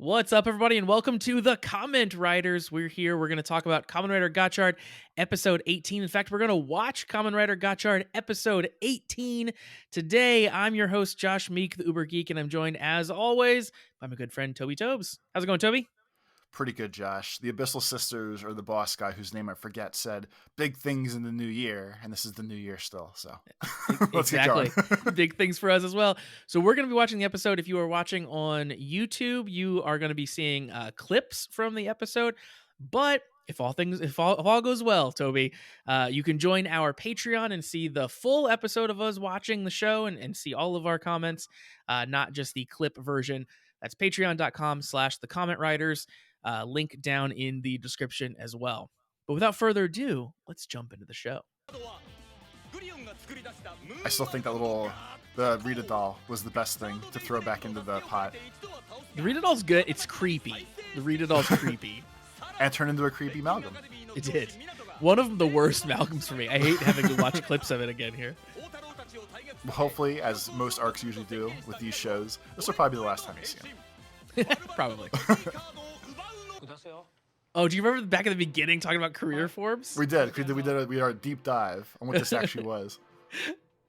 What's up, everybody, and welcome to the Comment Writers. We're here. We're going to talk about Kamen Rider Gotchard, episode 18. In fact, we're going to watch Kamen Rider Gotchard, episode 18. Today, I'm your host, Josh Meek, the Uber Geek, and I'm joined, as always, by my good friend, Toby Tobes. How's it going, Toby? Pretty good, Josh. The Abyssal Sisters, or the boss guy whose name I forget, said big things in the new year, and this is the new year still, so let's get going. Big things for us as well. So we're going to be watching the episode. If you are watching on YouTube, you are going to be seeing clips from the episode, but if all goes well, Toby, you can join our Patreon and see the full episode of us watching the show and see all of our comments, not just the clip version. That's patreon.com/thecommentwriters. Link down in the description as well. But without further ado, let's jump into the show. I still think the Rita doll was the best thing to throw back into the pot. The Rita doll's good. It's creepy. The Rita doll's creepy. And turned into a creepy Malcolm. It did. One of the worst Malcolms for me. I hate having to watch clips of it again here. Hopefully, as most arcs usually do with these shows, this will probably be the last time you see him. Probably. Oh, do you remember back at the beginning talking about career forms? We did a deep dive on what this actually was.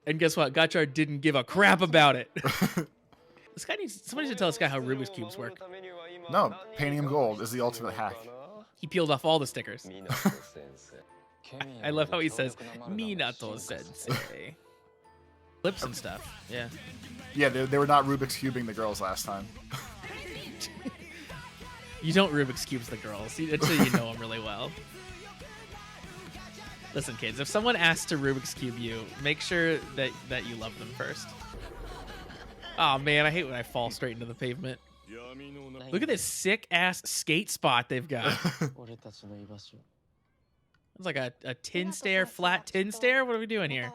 And guess what? Gotchard didn't give a crap about it. Somebody should tell this guy how Rubik's Cubes work. No, painting him gold is the ultimate hack. He peeled off all the stickers. I love how he says, Minato sensei. Clips and stuff, yeah. Yeah, they were not Rubik's Cubing the girls last time. You don't Rubik's Cubes the girls until you know them really well. Listen, kids, if someone asks to Rubik's Cube you, make sure that you love them first. Oh man, I hate when I fall straight into the pavement. Look at this sick-ass skate spot they've got. It's like a tin stair, flat tin stair? What are we doing here?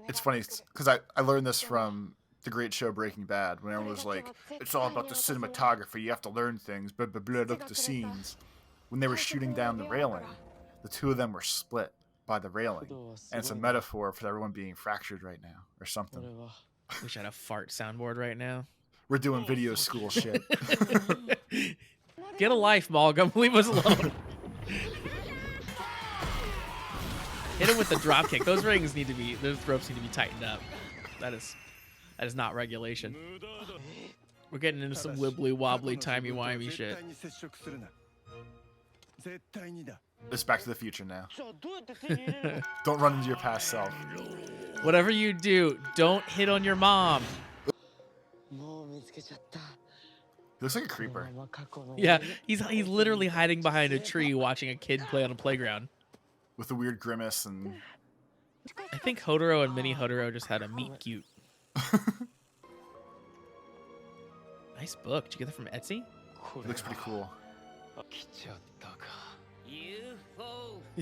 It's funny, because I learned this from the great show Breaking Bad, when everyone was like, it's all about the cinematography, you have to learn things, blah, blah, blah, look at the scenes. When they were shooting down the railing, the two of them were split by the railing. And it's a metaphor for everyone being fractured right now, or something. Wish I had a fart soundboard right now. We're doing video school shit. Get a life, Malcolm. Leave us alone. Hit him with the drop kick. Those ropes need to be tightened up. That is not regulation. We're getting into some wibbly wobbly timey wimey shit. It's Back to the Future now. Don't run into your past self. Whatever you do, don't hit on your mom. He looks like a creeper. Yeah, he's literally hiding behind a tree watching a kid play on a playground. With a weird grimace and... I think Hodoro and Mini Hodoro just had a meet cute. Nice book. Did you get that from Etsy? It looks pretty cool.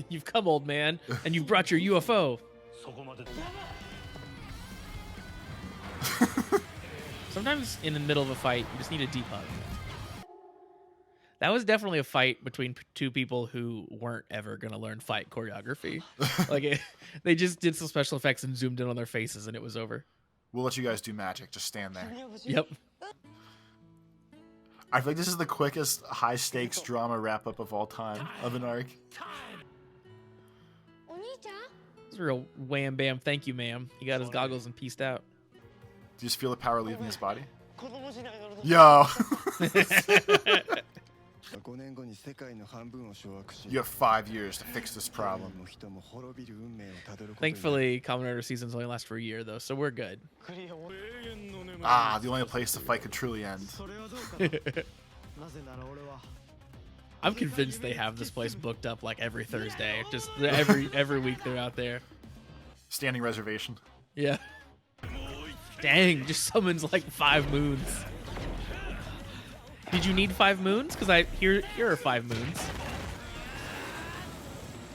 You've come, old man, and you've brought your UFO. Sometimes in the middle of a fight, you just need a deep hug. That was definitely a fight between two people who weren't ever going to learn fight choreography. They just did some special effects and zoomed in on their faces, and it was over. We'll let you guys do magic. Just stand there. Yep. I feel like this is the quickest high-stakes drama wrap-up of all time of an arc. It's a real wham bam thank you, ma'am. He got his goggles and peaced out. Do you just feel the power leaving his body? Yo! You have 5 years to fix this problem. Thankfully, Kamen Rider seasons only last for a year, though, so we're good. Ah, the only place the fight could truly end. I'm convinced they have this place booked up like every Thursday. Just every week they're out there. Standing reservation. Yeah. Dang, just summons like 5 moons. Did you need 5 moons? Because here are 5 moons.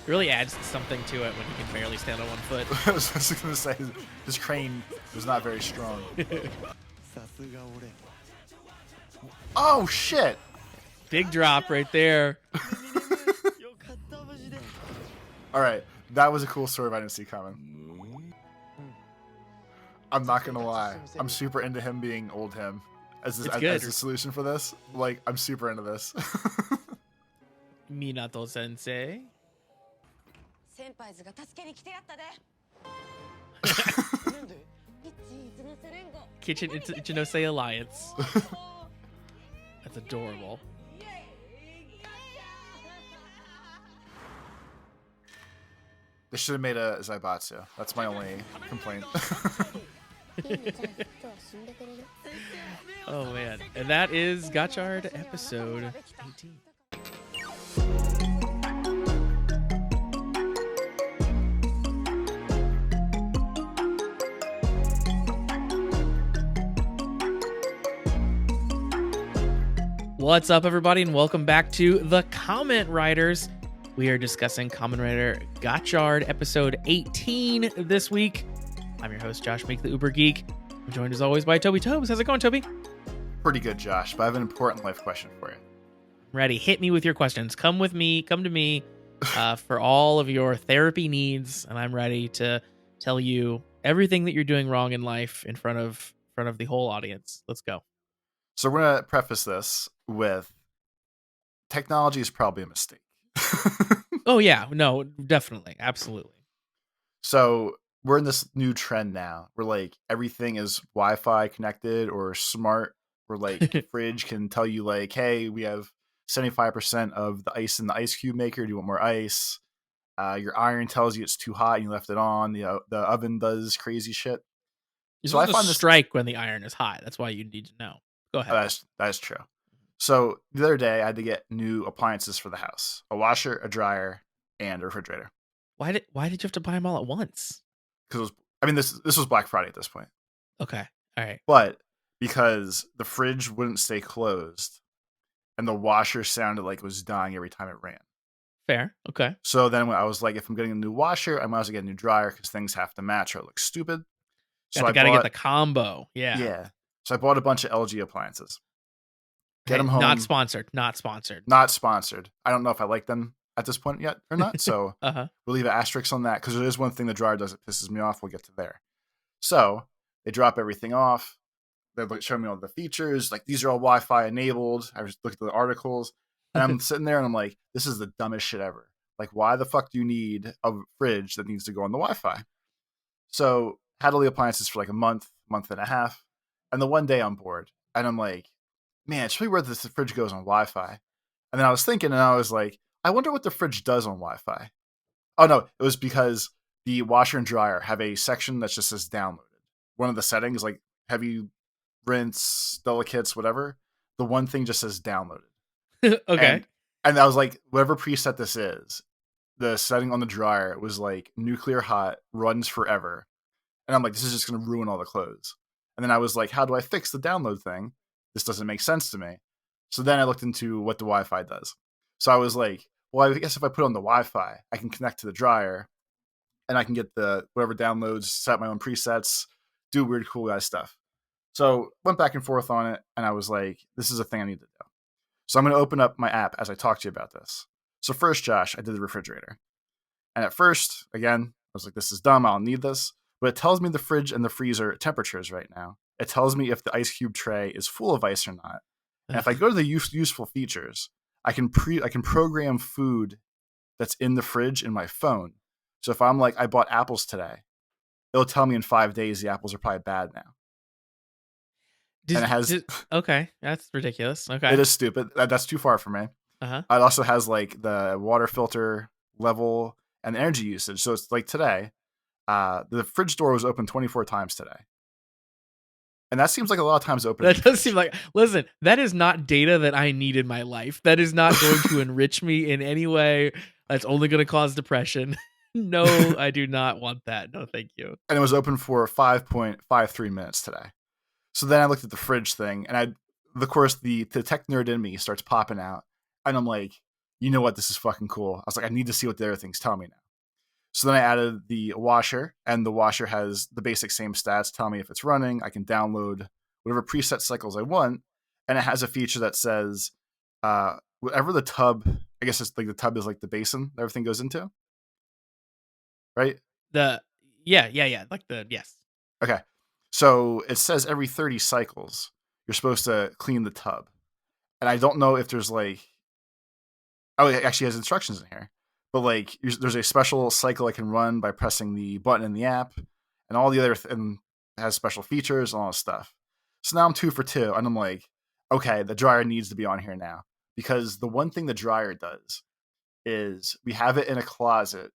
It really adds something to it when he can barely stand on one foot. I was just going to say, his crane was not very strong. Oh, shit! Big drop right there. Alright, that was a cool story I didn't see coming. I'm not gonna lie. I'm super into him being old him. It's as good. the solution for this. Like, I'm super into this. Minato sensei. Kitchen Ichinose Alliance. That's adorable. They should have made a Zaibatsu. That's my only complaint. Oh man. And that is Gotchard episode 18. What's up, everybody, and welcome back to The Kamen Riders. We are discussing Kamen Rider Gotchard episode 18 this week. I'm your host, Josh Meek, the Uber Geek. I'm joined as always by Toby Tobes. How's it going, Toby? Pretty good, Josh, but I have an important life question for you. Ready. Hit me with your questions. Come to me for all of your therapy needs, and I'm ready to tell you everything that you're doing wrong in life in front of the whole audience. Let's go. So we're going to preface this with technology is probably a mistake. Oh, yeah. No, definitely. Absolutely. So we're in this new trend now where like everything is Wi-Fi connected or smart, where like fridge can tell you like, hey, we have 75% of the ice in the ice cube maker. Do you want more ice? Your iron tells you it's too hot and you left it on. The oven does crazy shit. You're supposed to strike when the iron is hot. That's why you need to know. Go ahead. That is true. So the other day I had to get new appliances for the house: a washer, a dryer, and a refrigerator. Why did you have to buy them all at once? Because this was Black Friday at this point. Okay. All right. But because the fridge wouldn't stay closed and the washer sounded like it was dying every time it ran. Fair. Okay. So then when I was like, if I'm getting a new washer, I might as well get a new dryer because things have to match or it looks stupid. So I gotta get the combo. Yeah. Yeah. So I bought a bunch of LG appliances. Get them home. Not sponsored. Not sponsored. I don't know if I like them at this point yet or not. So we'll leave an asterisk on that because there is one thing the dryer does that pisses me off. We'll get to there. So they drop everything off. They show me all the features. Like, these are all Wi-Fi enabled. I just looked at the articles and I'm sitting there and I'm like, this is the dumbest shit ever. Like, why the fuck do you need a fridge that needs to go on the Wi-Fi? So had all the appliances for like a month and a half. And the one day I'm bored and I'm like, man, it's really weird that the fridge goes on Wi-Fi. And then I was thinking and I was like, I wonder what the fridge does on Wi-Fi. Oh no, it was because the washer and dryer have a section that just says downloaded. One of the settings, like heavy rinse, delicates, whatever, the one thing just says downloaded. Okay. And I was like, whatever preset this is, the setting on the dryer was like nuclear hot, runs forever. And I'm like, this is just going to ruin all the clothes. And then I was like, how do I fix the download thing? This doesn't make sense to me. So then I looked into what the Wi-Fi does. So I was like, well, I guess if I put on the Wi-Fi, I can connect to the dryer and I can get the whatever downloads, set my own presets, do weird cool guy stuff. So went back and forth on it. And I was like, this is a thing I need to do. So I'm going to open up my app as I talk to you about this. So first, Josh, I did the refrigerator. And at first, again, I was like, this is dumb. I don't need this. But it tells me the fridge and the freezer temperatures right now. It tells me if the ice cube tray is full of ice or not. And if I go to the useful features, I can program food that's in the fridge in my phone. So if I'm like, I bought apples today, it'll tell me in 5 days the apples are probably bad now. Okay, that's ridiculous. Okay, it is stupid. That's too far for me. It also has like the water filter level and energy usage. So it's like today, the fridge door was open 24 times today. And that seems like a lot of times open. That does seem like, listen, that is not data that I need in my life. That is not going to enrich me in any way. That's only going to cause depression. No, I do not want that. No, thank you. And it was open for 5.53 minutes today. So then I looked at the fridge thing and of course, the tech nerd in me starts popping out. And I'm like, you know what? This is fucking cool. I was like, I need to see what the other things tell me now. So then I added the washer, and the washer has the basic same stats. Tell me if it's running. I can download whatever preset cycles I want, and it has a feature that says whatever the tub. I guess it's like the tub is like the basin that everything goes into, right? Yeah, like yes. Okay, so it says every 30 cycles, you're supposed to clean the tub. And I don't know if there's like, oh, it actually has instructions in here. But like, there's a special cycle I can run by pressing the button in the app, and all the other and it has special features and all this stuff. So now I'm 2 for 2, and I'm like, okay, the dryer needs to be on here now, because the one thing the dryer does is we have it in a closet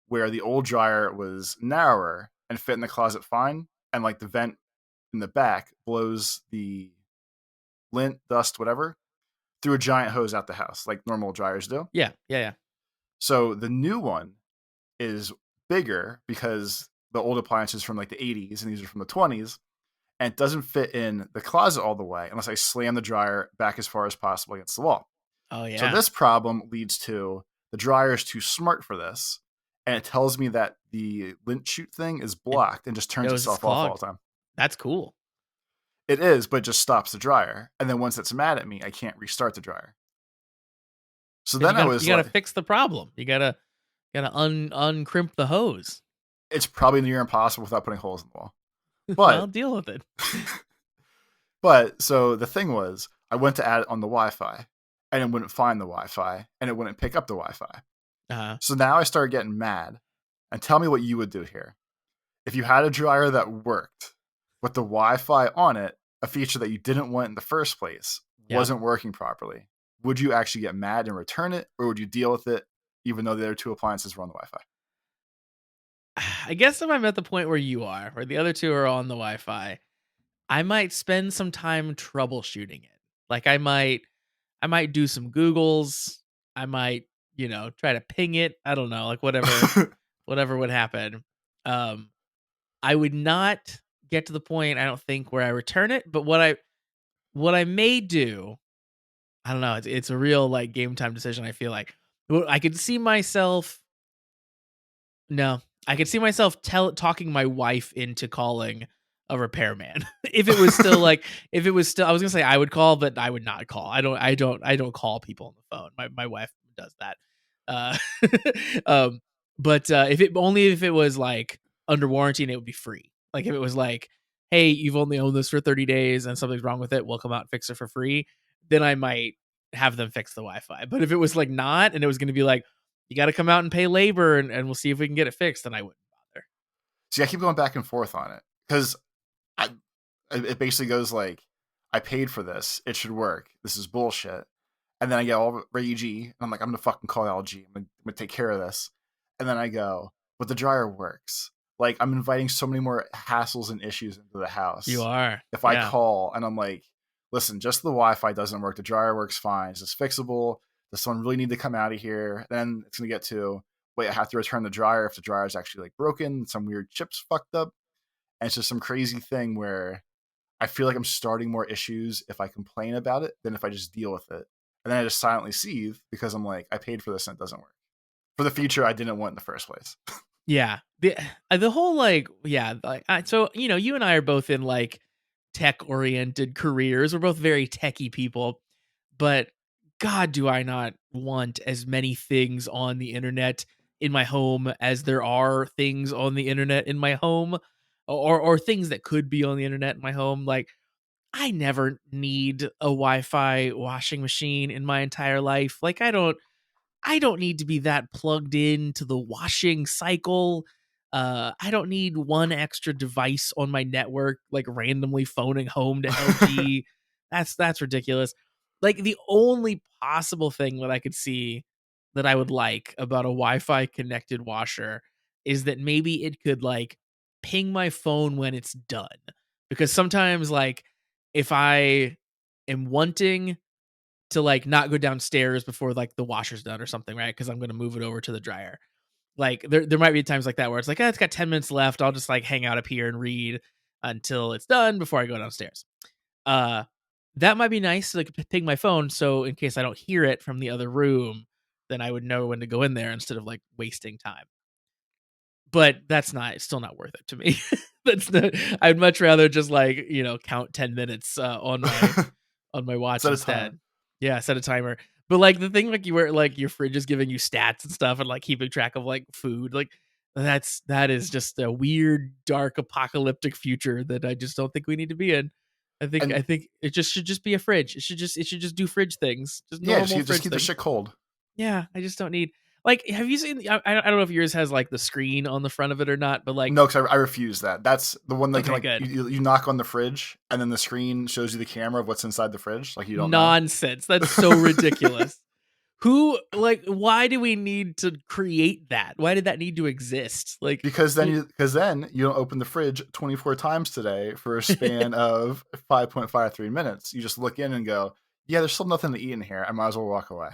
where the old dryer was narrower and fit in the closet fine, and like the vent in the back blows the lint, dust, whatever, through a giant hose out the house, like normal dryers do. Yeah, yeah, yeah. So the new one is bigger because the old appliances from like the 80s and these are from the 20s, and it doesn't fit in the closet all the way unless I slam the dryer back as far as possible against the wall. Oh So yeah. this problem leads to the dryer is too smart for this, and it tells me that the lint chute thing is It blocked and just turns knows it's itself off all clogged. the time. That's cool. It is, but it just stops the dryer. And then once it's mad at me, I can't restart the dryer. So Because then I you was gotta like, fix the problem. You gotta uncrimp the hose. it's probably near impossible without putting holes in the wall. Well, But, deal with it. but so the thing was, I went to add it on the Wi-Fi, and it wouldn't find the Wi-Fi, and it wouldn't pick up the Wi-Fi. Uh-huh. So now I started getting mad. And tell me what you would do here. If you had a dryer that worked with the Wi-Fi on it, a feature that you didn't want in the first place, Yeah. wasn't working properly, would you actually get mad and return it, or would you deal with it even though the other two appliances were on the Wi-Fi? I guess if I'm at the point where you are, where the other two are on the Wi-Fi, I might spend some time troubleshooting it. Like I might do some Googles. I might, try to ping it. I don't know, like whatever would happen. Um I would not get to the point, I don't think, where I return it, but what I may do, I don't know, it's a real like game time decision, I feel like. I could see myself no, I could see myself talking my wife into calling a repairman. If it was still like if it was still I was gonna say I would call, but I would not call. I don't call people on the phone. My wife does that. Uh um but if it was like under warranty and it would be free. Like if it was like, hey, you've only owned this for 30 days and something's wrong with it, we'll come out and fix it for free, then I might have them fix the Wi-Fi. But if it was like not and it was gonna be like you got to come out and pay labor and we'll see if we can get it fixed, then I wouldn't bother. See, I keep going back and forth on it because it basically goes like, I paid for this. It should work. This is bullshit. And then I get all ragey, and I'm like, I'm gonna fucking call LG. I'm gonna take care of this. And then I go, but the dryer works. Like, I'm inviting so many more hassles and issues into the You house are. if I Yeah. call and I'm like, listen, just the Wi-Fi doesn't work. The dryer works fine. It's just fixable. Does someone really need to come out of here? Then it's gonna get to, wait, I have to return the dryer if the dryer is actually like broken, some weird chips fucked up, and it's just some crazy thing where I feel like I'm starting more issues if I complain about it than if I just deal with it. And then I just silently seethe because I'm like, I paid for this and it doesn't work. For the feature I didn't want in the first place. Yeah. The whole like yeah, like so you and I are both in like tech oriented careers. We're both very techie people, but god do I not want as many things on the internet in my home as there are things on the internet in my home or things that could be on the internet in my home. Like I never need a Wi-Fi washing machine in my entire life. Like I don't need to be that plugged into the washing cycle. I don't need one extra device on my network, like randomly phoning home to LG. That's ridiculous. Like the only possible thing that I could see that I would like about a Wi-Fi connected washer is that maybe it could like ping my phone when it's done. Because sometimes like if I am wanting to like not go downstairs before like the washer's done or something, right? Because I'm gonna move it over to the dryer. Like there might be times like that where it's like, it's got 10 minutes left. I'll just like hang out up here and read until it's done before I go downstairs. Uh that might be nice to like ping my phone so in case I don't hear it from the other room, then I would know when to go in there instead of like wasting time. But that's not it's still not worth it to me. That's not I'd much rather just like, count 10 minutes on my watch Set a timer. instead. Yeah, set a timer. But like the thing like you were like your fridge is giving you stats and stuff and like keeping track of like food, like that is just a weird, dark, apocalyptic future that I just don't think we need to be in. I And think it just should just be a fridge. It should just do fridge things, just yeah, normal just fridge keep the things. shit cold. Yeah, I just don't need like. Have you seen? I don't know if yours has like the screen on the front of it or not, but like, No, because I refuse that. That's the one that can okay, like good. you knock on the fridge and then the screen shows you the camera of what's inside the fridge. Like you don't know. Nonsense. That's so ridiculous. Who like? Why do we need to create that? Why did that need to exist? Like, Because then you don't open the fridge 24 times today for a span of 5.53 minutes. You just look in and go, yeah, there's still nothing to eat in here. I might as well walk away.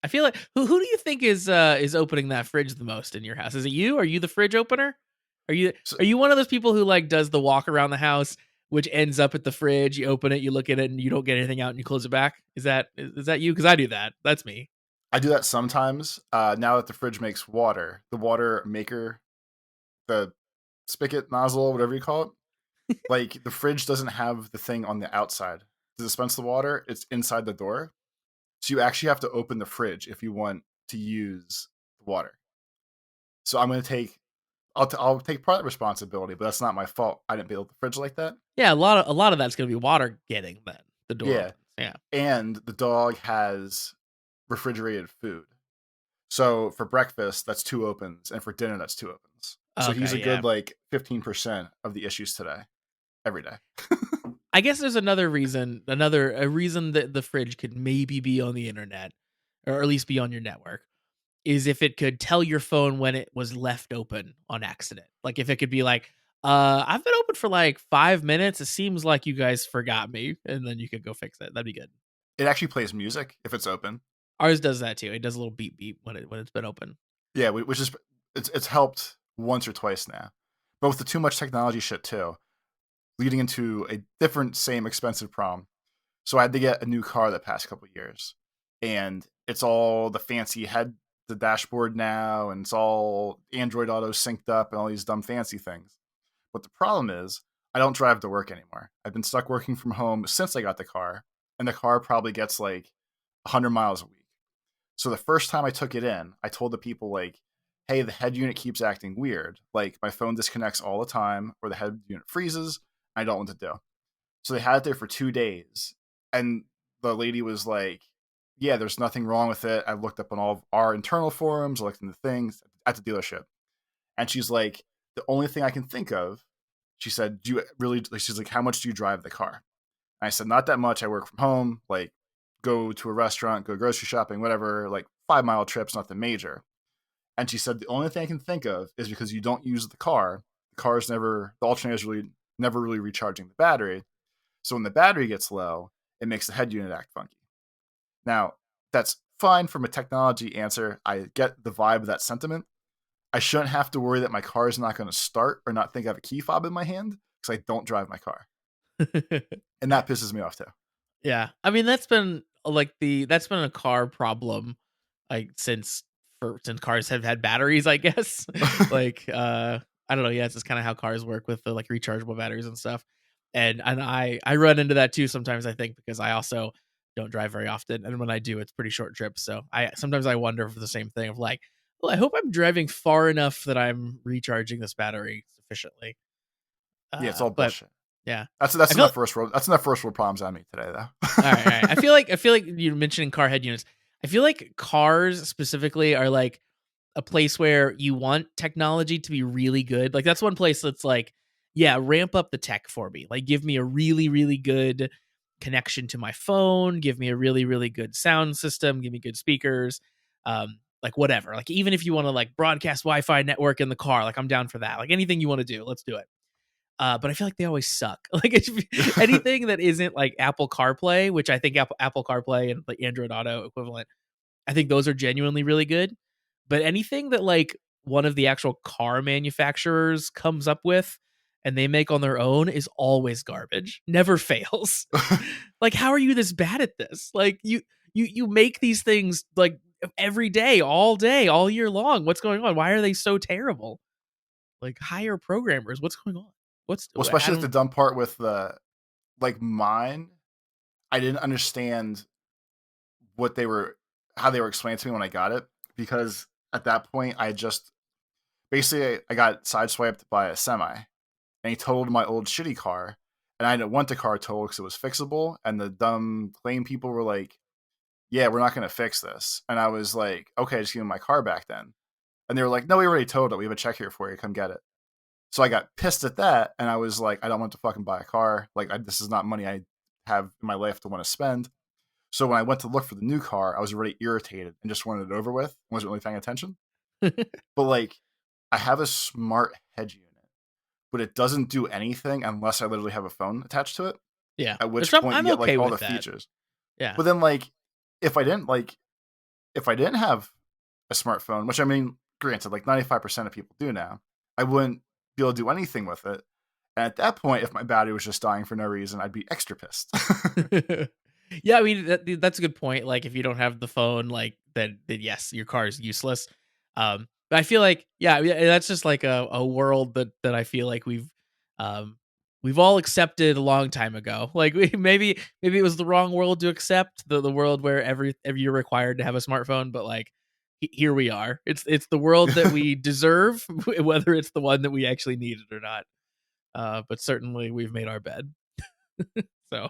I feel like who do you think is opening that fridge the most in your house? Is it you? Are you the fridge opener? Are you So are you one of those people who like does the walk around the house, which ends up at the fridge? You open it, you look at it, and you don't get anything out, and you close it back. Is that you? Because I do that. That's me. I do that sometimes. Now that the fridge makes water, the water maker, the spigot nozzle, whatever you call it, like the fridge doesn't have the thing on the outside to dispense the water. It's inside the door. So you actually have to open the fridge if you want to use the water. So I'm going to take, I'll take part of the responsibility, but that's not my fault. I didn't build the fridge like that. Yeah, a lot of that's gonna be water getting then the door Yeah. opens. Yeah. And the dog has refrigerated food. So for breakfast, that's 2 opens, and for dinner, that's 2 opens. So he's Okay. a Yeah. good like 15% of the issues today, every day. I guess there's another reason, a reason that the fridge could maybe be on the internet, or at least be on your network, is if it could tell your phone when it was left open on accident. Like if it could be like, I've been open for like 5 minutes. It seems like you guys forgot me, and then you could go fix it. That'd be good. It actually plays music if it's open. Ours does that too. It does a little beep beep when it's been open. Yeah, which is it's helped once or twice now. But with the too much technology shit too, leading into a different same expensive problem. So I had to get a new car the past couple of years, and it's all the fancy the dashboard now, and it's all Android Auto synced up and all these dumb fancy things. But the problem is, I don't drive to work anymore. I've been stuck working from home since I got the car, and the car probably gets like 100 miles a week. So the first time I took it in, I told the people like, "Hey, the head unit keeps acting weird. Like my phone disconnects all the time, or the head unit freezes. I don't know what to do." So they had it there for 2 days, and the lady was like, "Yeah, there's nothing wrong with it. I looked up on all of our internal forums, I looked into things at the dealership." And she's like, "The only thing I can think of," she said, "Do you really?" She's like, "How much do you drive the car?" And I said, "Not that much. I work from home. Like, go to a restaurant, go grocery shopping, whatever. Like 5 mile trips, nothing major." And she said, "The only thing I can think of is because you don't use the car. The alternator's really never really recharging the battery. So when the battery gets low, it makes the head unit act funky." Now, that's fine from a technology answer. I get the vibe of that sentiment. I shouldn't have to worry that my car is not going to start or not think I have a key fob in my hand because I don't drive my car. And that pisses me off too. Yeah. I mean, that's been that's been a car problem like since cars have had batteries, I guess. like I don't know, yeah, it's just kind of how cars work with the like rechargeable batteries and stuff. And I run into that too sometimes, I think, because I also don't drive very often, and when I do, it's pretty short trips. So I sometimes I wonder for the same thing of like, well, I hope I'm driving far enough that I'm recharging this battery sufficiently. Yeah, it's all But bullshit. yeah. That's I feel enough first world. That's enough first world problems on me today, though. all right. I feel like you're mentioning car head units. I feel like cars specifically are like a place where you want technology to be really good. Like that's one place that's like, yeah, ramp up the tech for me. Like give me a really, really good connection to my phone, give me a really, really good sound system, give me good speakers. Like whatever. Like even if you want to like broadcast Wi-Fi network in the car, like I'm down for that. Like anything you want to do, let's do it. But I feel like they always suck. Like anything that isn't like Apple CarPlay, which I think Apple CarPlay and like Android Auto equivalent, I think those are genuinely really good. But anything that like one of the actual car manufacturers comes up with and they make on their own is always garbage. Never fails. Like how are you this bad at this? Like you make these things like every day, all year long. What's going on? Why are they so terrible? Like hire programmers. What's going on? Well, I especially like the don't dumb part with the like mine. I didn't understand what they were, how they were explaining to me when I got it, because at that point I just basically I got sideswiped by a semi, and he totaled my old shitty car, and I didn't want the car totaled because it was fixable. And the dumb claim people were like, "Yeah, we're not going to fix this." And I was like, "Okay, just give me my car back then." And they were like, "No, we already totaled it. We have a check here for you. Come get it." So I got pissed at that, and I was like, "I don't want to fucking buy a car. Like, this is not money I have in my life to want to spend." So when I went to look for the new car, I was already irritated and just wanted it over with. Wasn't really paying attention. But like, I have a smart hedge unit, but it doesn't do anything unless I literally have a phone attached to it. Yeah. At Which which point I'm you get like okay all the with that. features. Yeah. But then if I didn't like if I didn't have a smartphone, which I mean, granted, like 95% of people do now, I wouldn't be able to do anything with it. And at that point, if my battery was just dying for no reason, I'd be extra pissed. Yeah, I mean that's a good point. Like if you don't have the phone, like then yes, your car is useless. But I feel like yeah, that's just like a world that I feel like um we've all accepted a long time ago. Like maybe it was the wrong world to accept, the world where every you're required to have a smartphone, but like here we are. It's the world that we deserve, whether it's the one that we actually needed or not. But certainly we've made our bed. So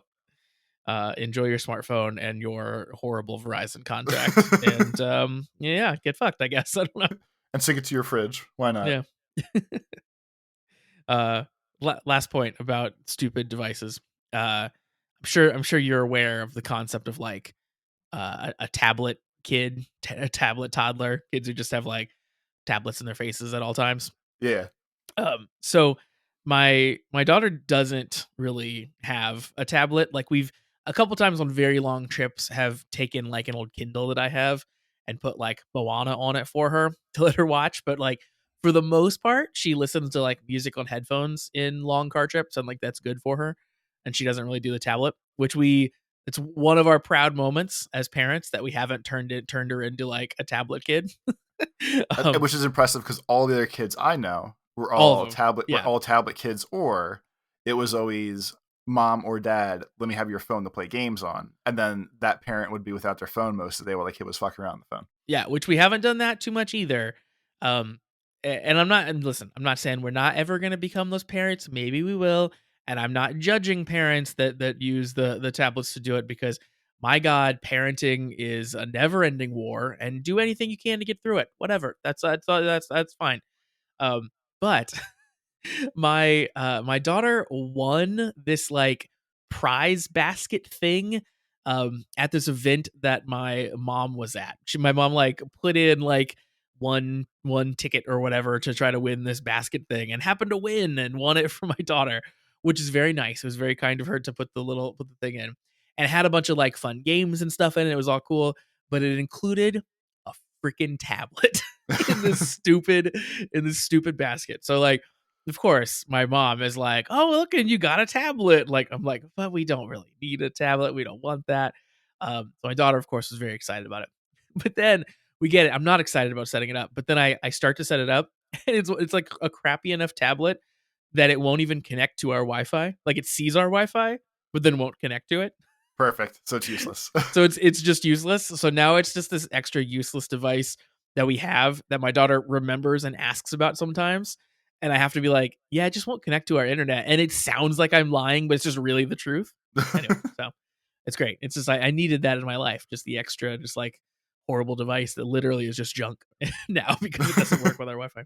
enjoy your smartphone and your horrible Verizon contract, and yeah, get fucked. I guess I don't know. And sync it to your fridge. Why not? Yeah. Last point about stupid devices. I'm sure you're aware of the concept of like a tablet kid, a tablet toddler, kids who just have like tablets in their faces at all times. Yeah. So my daughter doesn't really have a tablet. Like we've a couple times on very long trips have taken like an old Kindle that I have and put like Moana on it for her to let her watch. But like for the most part, she listens to like music on headphones in long car trips, and like that's good for her. And she doesn't really do the tablet, which it's one of our proud moments as parents that we haven't turned her into like a tablet kid. Which is impressive because all the other kids I know All of them. were Yeah. all tablet kids, or it was always mom or dad, let me have your phone to play games on. And then that parent would be without their phone most of the day while the kid was fucking around the phone. Yeah, which we haven't done that too much either. And listen, I'm not saying we're not ever going to become those parents. Maybe we will. And I'm not judging parents that use the tablets to do it, because my God, parenting is a never ending war, and do anything you can to get through it. Whatever. That's fine. But my daughter won this like prize basket thing at this event that my mom was at. My mom like put in like one ticket or whatever to try to win this basket thing, and happened to win and won it for my daughter, which is very nice. It was very kind of her to put the thing in, and had a bunch of like fun games and stuff in it. It was all cool, but it included a freaking tablet in this stupid basket. So like of course, my mom is like, "Oh, look, and you got a tablet." Like, I'm like, "But we don't really need a tablet. We don't want that." So my daughter, of course, was very excited about it. But then we get it. I'm not excited about setting it up. But then I start to set it up, and it's like a crappy enough tablet that it won't even connect to our Wi-Fi. Like it sees our Wi-Fi, but then won't connect to it. Perfect. So it's useless. So it's just useless. So now it's just this extra useless device that we have that my daughter remembers and asks about sometimes. And I have to be like, yeah, it just won't connect to our internet. And it sounds like I'm lying, but it's just really the truth. Anyway, so it's great. It's just I needed that in my life. Just the extra, just like horrible device that literally is just junk now because it doesn't work with our Wi-Fi.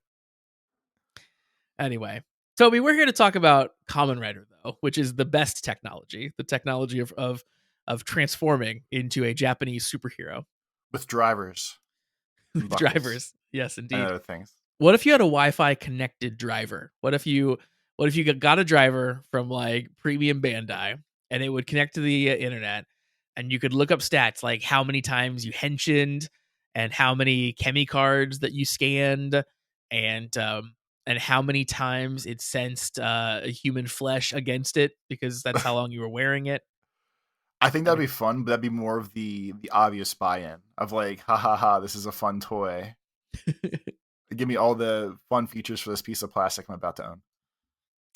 Anyway, Toby, we're here to talk about Kamen Rider, though, which is the best technology, the technology of transforming into a Japanese superhero. With drivers and buttons Drivers, yes, and indeed. other things. What if you had a Wi-Fi connected driver? What if you got a driver from like premium Bandai, and it would connect to the internet, and you could look up stats like how many times you henshined, and how many chemi cards that you scanned, and how many times it sensed human flesh against it because that's how long you were wearing it. I think I that'd mean, be fun, but that'd be more of the obvious buy-in of like, ha ha ha, this is a fun toy. Give me all the fun features for this piece of plastic I'm about to own.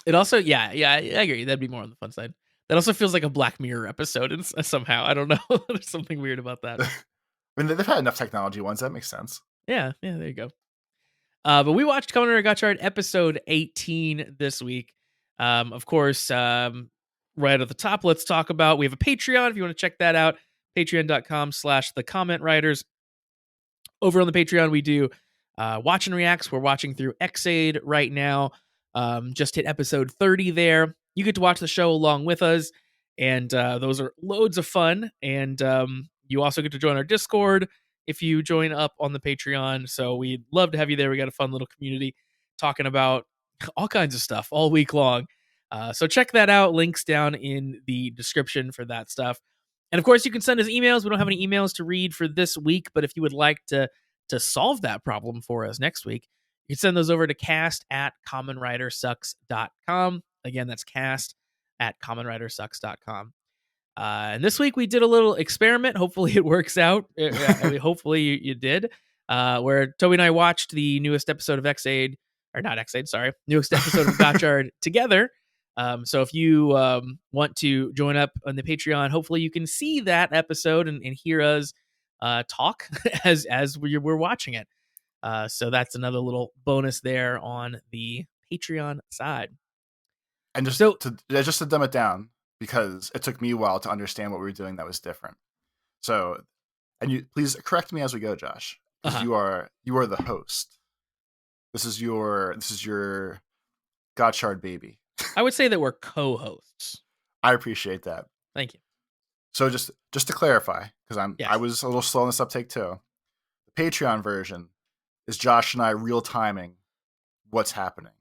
it also, yeah, I agree. That'd be more on the fun side. That also feels like a Black Mirror episode, and somehow I don't know. There's something weird about that. I mean, they've had enough technology once. That makes sense. Yeah, there you go. But we watched Kamen Rider Gotchard episode 18 this week. Of course, right at the top, let's talk about, we have a Patreon if you want to check that out. Patreon.com/the comment writers. Over on the Patreon, we do watch and reacts. We're watching through Xaid right now. Just hit episode 30 there. You get to watch the show along with us, and those are loads of fun. And you also get to join our Discord if you join up on the Patreon. So we'd love to have you there. We got a fun little community talking about all kinds of stuff all week long. So check that out. Links down in the description for that stuff. And of course, you can send us emails. We don't have any emails to read for this week, but if you would like to solve that problem for us next week, you can send those over to cast@commonwritersucks.com. Again, that's cast@commonwritersucks.com. And this week we did a little experiment. Hopefully it works out. I mean, hopefully you did. Where Toby and I watched the newest episode of Xaid, or not Xaid, sorry, newest episode of Gotchard together. So if you want to join up on the Patreon, hopefully you can see that episode and hear us talk as we're watching it. So that's another little bonus there on the Patreon side. And just to dumb it down, because it took me a while to understand what we were doing that was different. So, and you please correct me as we go, Josh, because you are the host. This is your Gotchard baby. I would say that we're co-hosts. I appreciate that. Thank you. So just to clarify, because Yes. I was a little slow in this uptake too. The Patreon version is Josh and I real timing what's happening.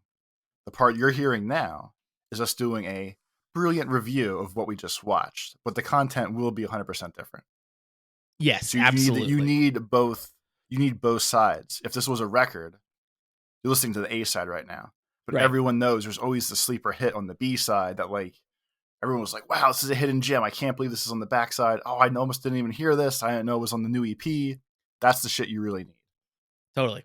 The part you're hearing now is us doing a brilliant review of what we just watched, but the content will be 100% different. Yes, so absolutely. You need both sides. If this was a record, you're listening to the A side right now, but everyone knows there's always the sleeper hit on the B side that like everyone was like, wow, this is a hidden gem. I can't believe this is on the backside. Oh, I almost didn't even hear this. I didn't know it was on the new EP. That's the shit you really need. Totally.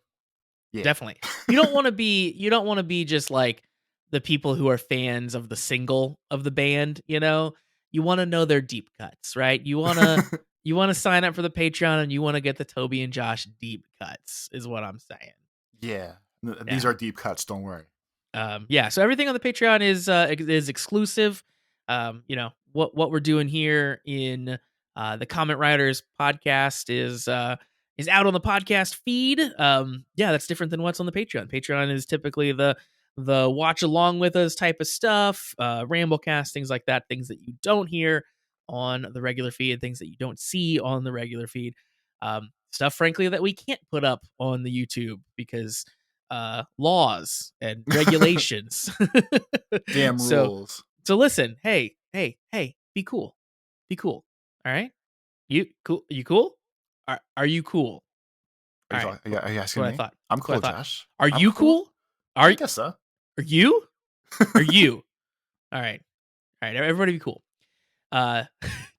Yeah. Definitely. You don't want to be just like the people who are fans of the single of the band, you know? You want to know their deep cuts, right? You want to sign up for the Patreon and you want to get the Toby and Josh deep cuts is what I'm saying. Yeah. These are deep cuts, don't worry. So everything on the Patreon is exclusive. You know, what we're doing here in the Comment Writers podcast is out on the podcast feed. That's different than what's on the Patreon. Patreon is typically the watch along with us type of stuff, Ramblecast, things like that, things that you don't hear on the regular feed, and things that you don't see on the regular feed. Stuff, frankly, that we can't put up on the YouTube because laws and regulations. Damn rules. So listen, hey, be cool. Be cool. All right? You cool? You cool? Are you cool? Are you asking me? I thought. I'm cool, Josh. Are you cool? I guess so. Are you? Are you? All right. Everybody be cool.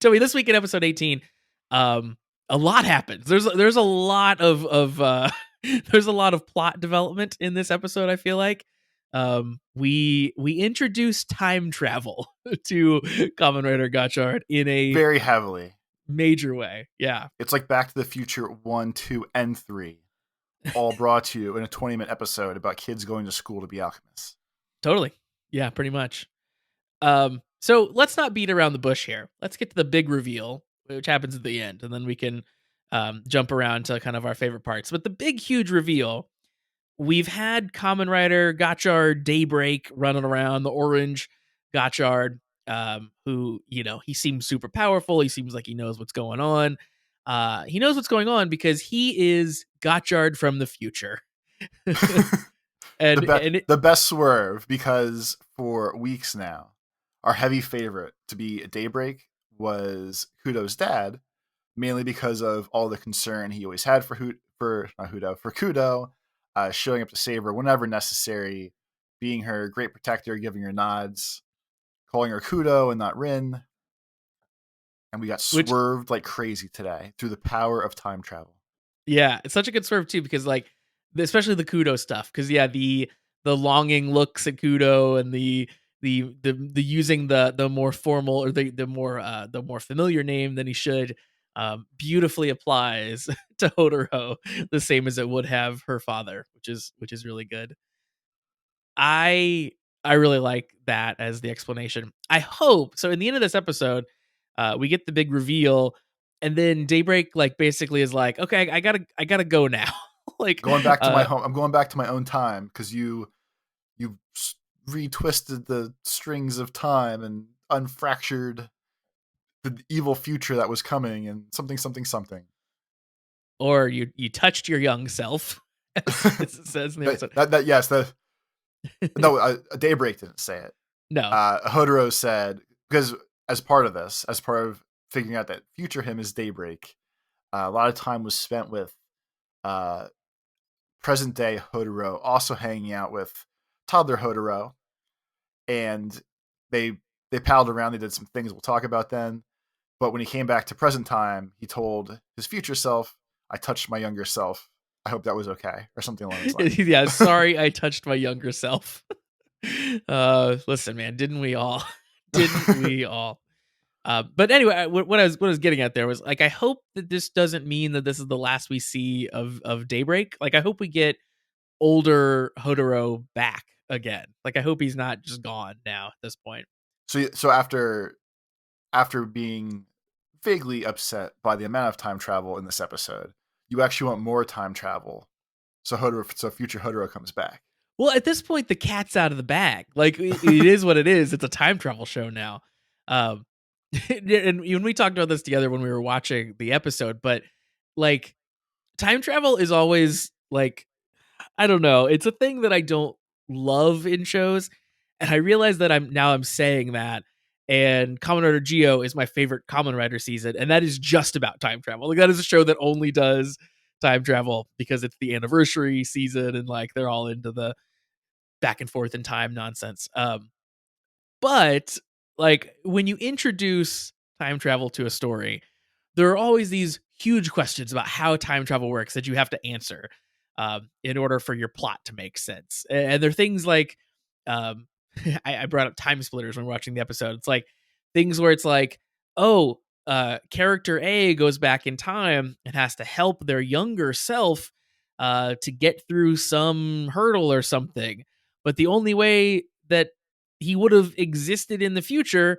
Toby, this week in episode 18, a lot happens. There's a lot of there's a lot of plot development in this episode, I feel like. We introduce time travel to Kamen Rider Gotchard in a very heavily major way. Yeah. It's like Back to the Future 1, 2, and 3. All brought to you in a 20-minute episode about kids going to school to be alchemists. Totally. Yeah, pretty much. So let's not beat around the bush here. Let's get to the big reveal, which happens at the end, and then we can jump around to kind of our favorite parts. But the big, huge reveal, we've had Kamen Rider Gotchard Daybreak running around, the orange Gotchard, who, you know, he seems super powerful. He seems like he knows what's going on. He knows what's going on because he is Gotchard from the future. The best swerve, because for weeks now, our heavy favorite to be Daybreak was Kudo's dad, mainly because of all the concern he always had for Kudo, showing up to save her whenever necessary, being her great protector, giving her nods, calling her Kudo and not Rin. And we got swerved like crazy today through the power of time travel. Yeah, it's such a good swerve too, because like, especially the Kudo stuff, because the longing looks at Kudo and the using the more formal or the more familiar name than he should beautifully applies to Hodoro the same as it would have her father, which is really good. I I really like that as the explanation. I hope so. In the end of this episode, we get the big reveal, and then Daybreak like basically is like, okay, I gotta go now. like, Going back to my uh, home. I'm going back to my own time because you retwisted the strings of time and unfractured the evil future that was coming and something something something. or you touched your young self, as it says in the episode. Yes, the no, Daybreak didn't say it. No, Hodoro said, because as part of this, as part of figuring out that future him is Daybreak, a lot of time was spent with uh, present day Hodoro also hanging out with toddler Hodoro, and they they palled around. They did some things we'll talk about then. But when he came back to present time, he told his future self, "I touched my younger self. I hope that was okay," or something along those lines. yeah. Sorry, I touched my younger self. Listen, man, didn't we all? Didn't we all? But anyway, what I was getting at there was like, I hope that this doesn't mean that this is the last we see of Daybreak. Like, I hope we get older Hodoro back again. Like, I hope he's not just gone now at this point. So after being vaguely upset by the amount of time travel in this episode, you actually want more time travel. So future Hodoro comes back. Well, at this point, the cat's out of the bag. Like, it is what it is. It's a time travel show now. Um, and when we talked about this together when we were watching the episode, but like, time travel is always like, I don't know. It's a thing that I don't love in shows, and I realize that I'm saying that. And Kamen Rider Geo is my favorite Kamen Rider season, and that is just about time travel. Like, that is a show that only does time travel because it's the anniversary season, and like they're all into the back and forth in time nonsense. But like, when you introduce time travel to a story, there are always these huge questions about how time travel works that you have to answer in order for your plot to make sense. And there are things like, um, I brought up time splitters when watching the episode. It's like things where it's like, oh, character A goes back in time and has to help their younger self to get through some hurdle or something. But the only way that he would have existed in the future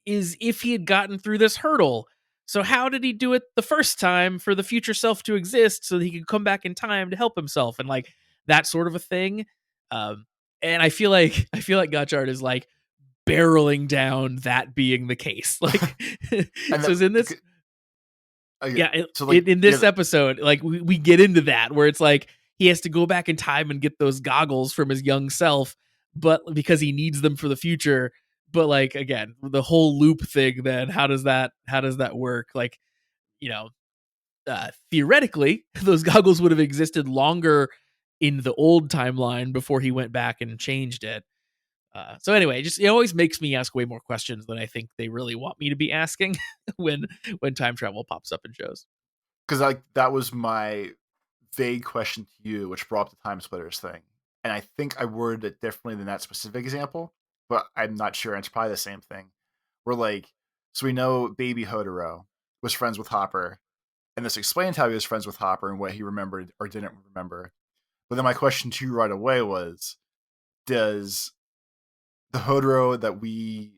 is if he had gotten through this hurdle. So how did he do it the first time for the future self to exist so that he could come back in time to help himself and like that sort of a thing? Um, and I feel like Gotchard is like barreling down that being the case. Like, And so in this, okay, yeah, so like in yeah, this episode, like we get into that where it's like he has to go back in time and get those goggles from his young self, but because he needs them for the future. But like, again, the whole loop thing, then how does that work? Like, you know, theoretically, those goggles would have existed longer in the old timeline before he went back and changed it. So anyway, just it always makes me ask way more questions than I think they really want me to be asking when when time travel pops up in shows. because like that was my vague question to you, which brought up the time splitters thing, and I think I worded it differently than that specific example, but I'm not sure. It's probably the same thing. We're like, so we know Baby Hodoro was friends with Hopper, and this explained how he was friends with Hopper and what he remembered or didn't remember. But then my question to you right away was, does the Hodoro that we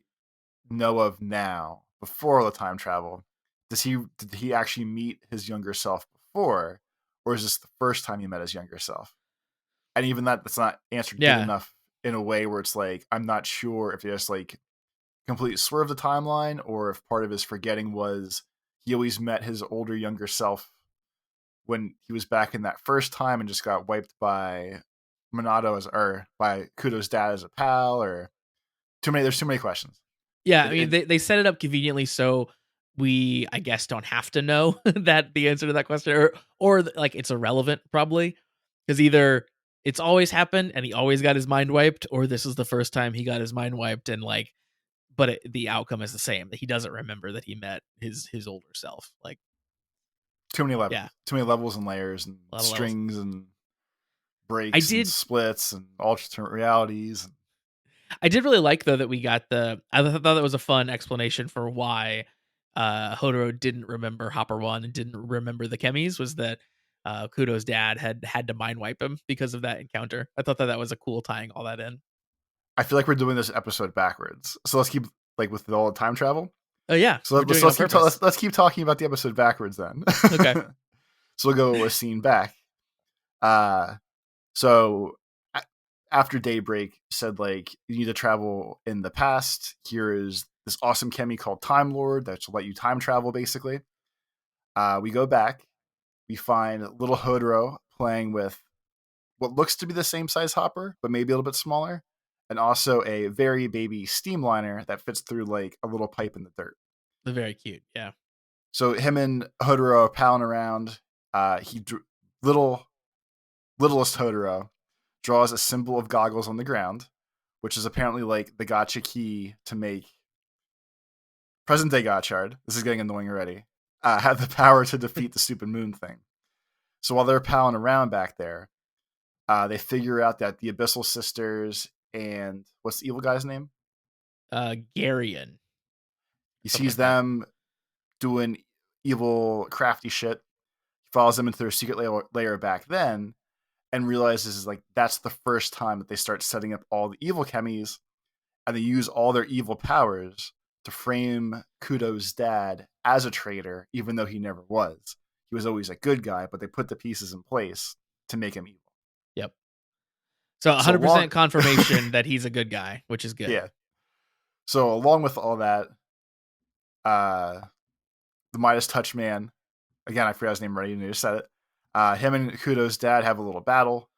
know of now, before all the time travel, did he actually meet his younger self before, or is this the first time he met his younger self? And even that's not answered good Yeah, enough in a way where it's like I'm not sure if he just like completely swerved the timeline, or if part of his forgetting was he always met his older younger self when he was back in that first time and just got wiped by Minato as or by Kudo's dad as a pal, or too many. There's too many questions. yeah. I It, mean, it they set it up conveniently so we, I guess, don't have to know that the answer to that question, or like it's irrelevant probably because either it's always happened and he always got his mind wiped, or this is the first time he got his mind wiped and like, but the outcome is the same that he doesn't remember that he met his older self. Like, Too many levels, yeah, too many levels and layers and a lot of levels. strings and I breaks and did splits and alternate realities. I did really like though that we got I thought that was a fun explanation for why Hodoro didn't remember Hopper 1 and didn't remember the chemis was that Kudo's dad had to mind wipe him because of that encounter. I thought that was a cool tying all that in. I feel like we're doing this episode backwards. So let's keep like with all the time travel. Oh yeah, So we're doing it on purpose. let's keep talking about the episode backwards then. Okay. So we'll go a scene back. Uh, so after Daybreak said like you need to travel in the past. Here is this awesome chemi called Time Lord that's let you time travel basically. We go back. We find little Hodoro playing with what looks to be the same size Hopper, but maybe a little bit smaller, and also a very baby steamliner that fits through like a little pipe in the dirt. They're very cute. Yeah. So him and Hodoro are palling around. Littlest Hodoro draws a symbol of goggles on the ground, which is apparently like the gotcha key to make present day Gotchard. This is getting annoying already. Have the power to defeat the stupid moon thing. So while they're palling around back there, they figure out that the Abyssal Sisters and what's the evil guy's name? Garion. He sees them doing evil, crafty shit. He follows them into their secret layer back then, and realizes like that's the first time that they start setting up all the evil chemies, and they use all their evil powers to frame Kudo's dad as a traitor, even though he never was. He was always a good guy, but they put the pieces in place to make him evil. Yep. So 100% confirmation that he's a good guy, which is good. Yeah. So along with all that, the Midas Touch Man, again, I forgot his name already, you just said it. Him and Kudo's dad have a little battle.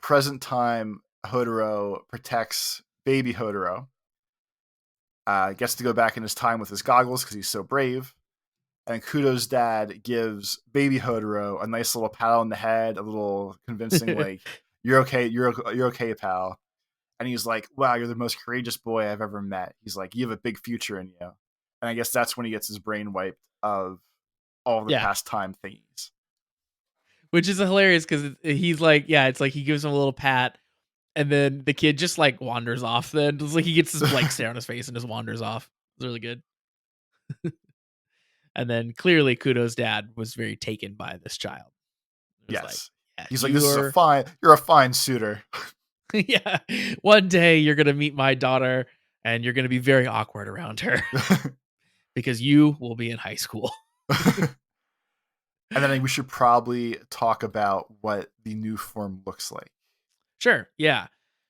Present time, Hodoro protects baby Hodoro. Gets to go back in his time with his goggles because he's so brave. And Kudo's dad gives baby Hodoro a nice little pat on the head, a little convincing like, you're okay, you're okay, pal. And he's like, wow, you're the most courageous boy I've ever met. He's like, you have a big future in you. And I guess that's when he gets his brain wiped of all the past time thingies. Which is hilarious because he's like, it's like he gives him a little pat, and then the kid just like wanders off. Then it's like he gets this blank stare on his face and just wanders off. It's really good. And then clearly Kudo's dad was very taken by this child. Yes. He's like, you're a fine suitor. Yeah. One day you're going to meet my daughter and you're going to be very awkward around her because you will be in high school. And then we should probably talk about what the new form looks like. Sure. Yeah.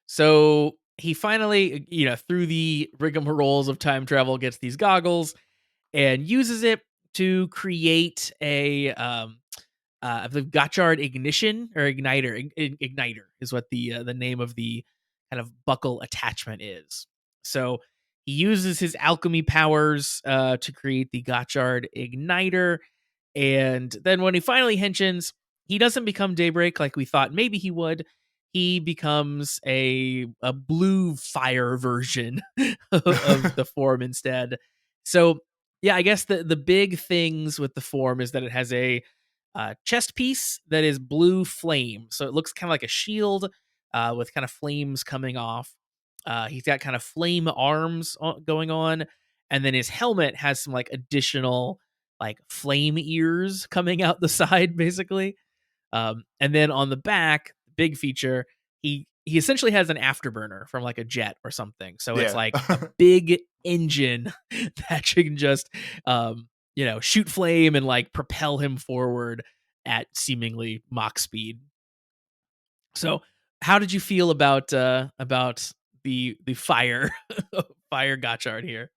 So he finally, through the rigmaroles of time travel, gets these goggles and uses it to create a, I believe Gotchard ignition or igniter. Igniter is what the name of the kind of buckle attachment is. So he uses his alchemy powers to create the Gotchard igniter. And then when he finally henshins, he doesn't become Daybreak like we thought maybe he would. He becomes a blue fire version of the form instead. So yeah, I guess the big things with the form is that it has a chest piece that is blue flame. So it looks kind of like a shield with kind of flames coming off. He's got kind of flame arms going on. And then his helmet has some like additional like flame ears coming out the side, basically. And then on the back, big feature, he essentially has an afterburner from like a jet or something. So it's like a big engine that can just shoot flame and like propel him forward at seemingly Mach speed. So how did you feel about the fire fire Gotchard here?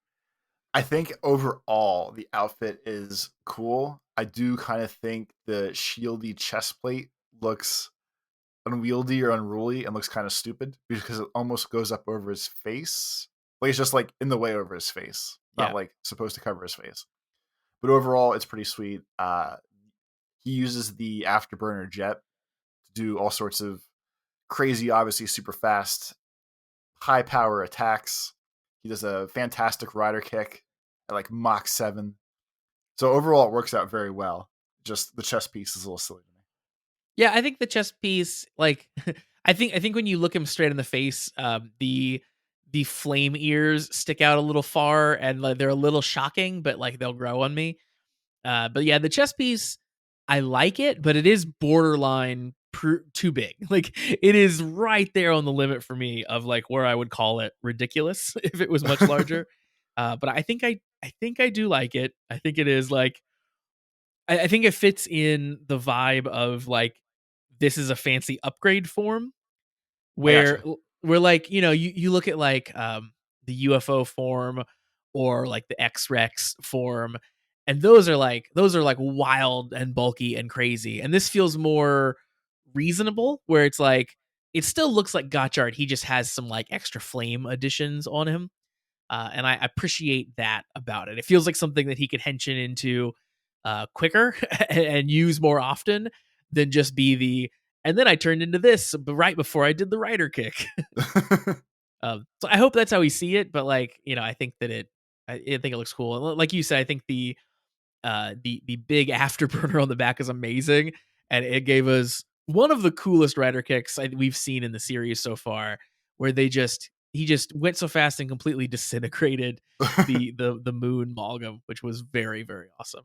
I think overall the outfit is cool. I do kind of think the shieldy chest plate looks unwieldy or unruly and looks kind of stupid because it almost goes up over his face. Like it's just like in the way over his face, not like supposed to cover his face. But overall, it's pretty sweet. He uses the afterburner jet to do all sorts of crazy, obviously super fast, high power attacks. He does a fantastic rider kick at like Mach 7. So overall, it works out very well. Just the chest piece is a little silly to me. Yeah, I think the chest piece, like, I think when you look him straight in the face, the flame ears stick out a little far, and like, they're a little shocking, but like they'll grow on me. But yeah, the chest piece, I like it, but it is borderline too big. Like it is right there on the limit for me of like where I would call it ridiculous if it was much larger. But I think I do like it. I think it is like I think it fits in the vibe of like this is a fancy upgrade form I where gotcha. like you look at like the UFO form or like the X-Rex form, and those are like wild and bulky and crazy, and this feels more reasonable where it's like it still looks like Gotchard, he just has some like extra flame additions on him. And I appreciate that about it. It feels like something that he could hench into quicker and use more often than just be the. And then I turned into this right before I did the rider kick. So I hope that's how we see it. But like I think that I think it looks cool. Like you said, I think the big afterburner on the back is amazing, and it gave us one of the coolest rider kicks we've seen in the series so far, where he just went so fast and completely disintegrated the moon Malgam, which was very very awesome,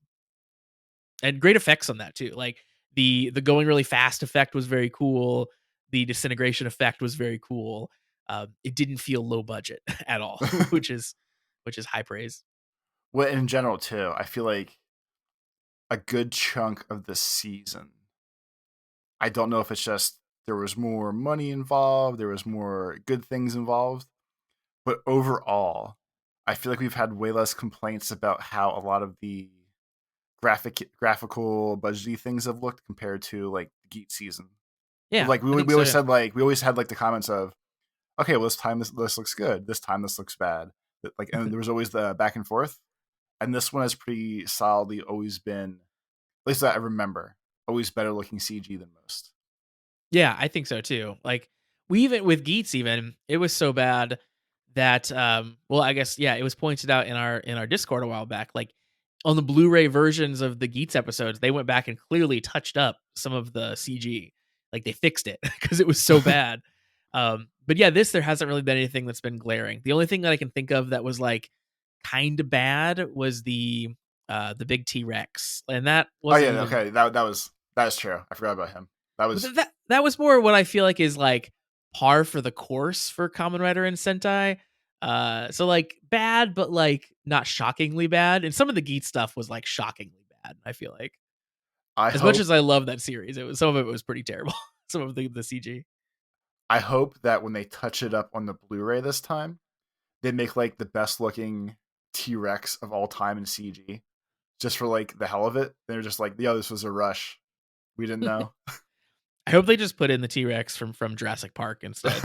and great effects on that too. Like the going really fast effect was very cool. The disintegration effect was very cool. It didn't feel low budget at all, which is high praise. Well, in general too, I feel like a good chunk of the season. I don't know if it's just there was more money involved, there was more good things involved, but overall, I feel like we've had way less complaints about how a lot of the graphical budgety things have looked compared to like the Geet season. Yeah, Like I think we so. always Yeah. said like we always had like the comments of okay, well this time this looks good, this time this looks bad. Like and there was always the back and forth. And this one has pretty solidly always been, at least that I remember, always better looking CG than most. Yeah, I think so too. Like we even with Geets even, it was so bad that well, I guess yeah, it was pointed out in our Discord a while back. Like on the Blu-ray versions of the Geets episodes, they went back and clearly touched up some of the CG. Like they fixed it because it was so bad. But yeah, this there hasn't really been anything that's been glaring. The only thing that I can think of that was like kind of bad was the big T-Rex. And that Oh wasn't yeah, even okay, that is true. I forgot about him. That but was that was more what I feel like is like par for the course for Kamen Rider and Sentai. So like bad, but like not shockingly bad. And some of the Geet stuff was like shockingly bad. I feel like I as much hope as I love that series, it was some of it was pretty terrible. Some of the CG. I hope that when they touch it up on the Blu-ray this time, they make like the best looking T-Rex of all time in CG. Just for like the hell of it. They're just like, yo, this was a rush. We didn't know. I hope they just put in the T Rex from Jurassic Park instead.